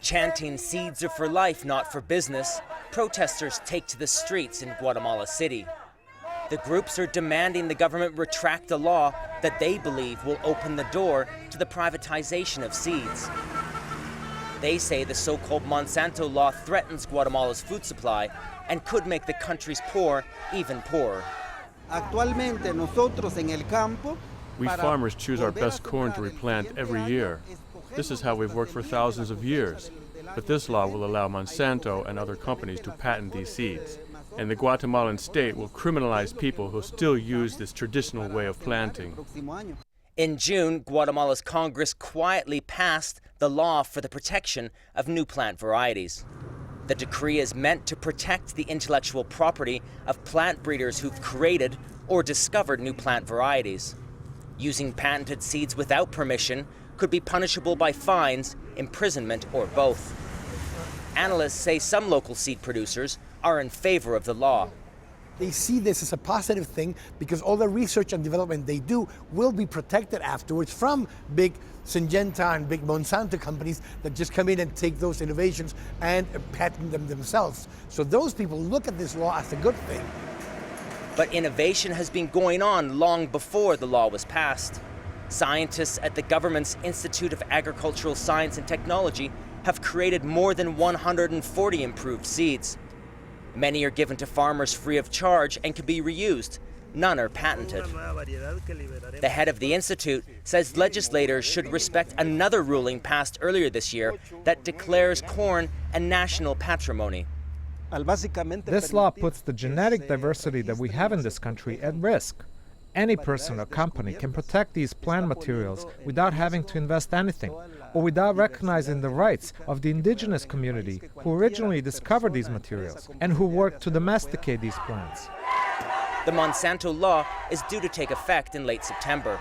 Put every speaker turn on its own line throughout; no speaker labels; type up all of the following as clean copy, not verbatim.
Chanting "Seeds are for life, not for business," protesters take to the streets in Guatemala City. The groups are demanding the government retract a law that they believe will open the door to the privatization of seeds. They say the so-called Monsanto law threatens Guatemala's food supply and could make the country's poor even poorer.
We farmers choose our best corn to replant every year. This is how we've worked for thousands of years. But this law will allow Monsanto and other companies to patent these seeds. And the Guatemalan state will criminalize people who still use this traditional way of planting.
In June, Guatemala's Congress quietly passed the law for the protection of new plant varieties. The decree is meant to protect the intellectual property of plant breeders who've created or discovered new plant varieties. Using patented seeds without permission could be punishable by fines, imprisonment, or both. Analysts say some local seed producers are in favor of the law.
They see this as a positive thing because all the research and development they do will be protected afterwards from big Syngenta and big Monsanto companies that just come in and take those innovations and patent them themselves. So those people look at this law as a good thing.
But innovation has been going on long before the law was passed. Scientists at the government's Institute of Agricultural Science and Technology have created more than 140 improved seeds. Many are given to farmers free of charge and can be reused. None are patented. The head of the institute says legislators should respect another ruling passed earlier this year that declares corn a national patrimony.
This law puts the genetic diversity that we have in this country at risk. Any person or company can protect these plant materials without having to invest anything, or without recognizing the rights of the indigenous community who originally discovered these materials and who worked to domesticate these plants.
The Monsanto law is due to take effect in late September.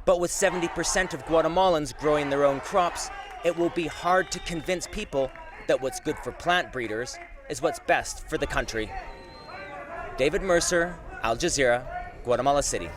But with 70% of Guatemalans growing their own crops, it will be hard to convince people that what's good for plant breeders is what's best for the country. David Mercer, Al Jazeera, Guatemala City.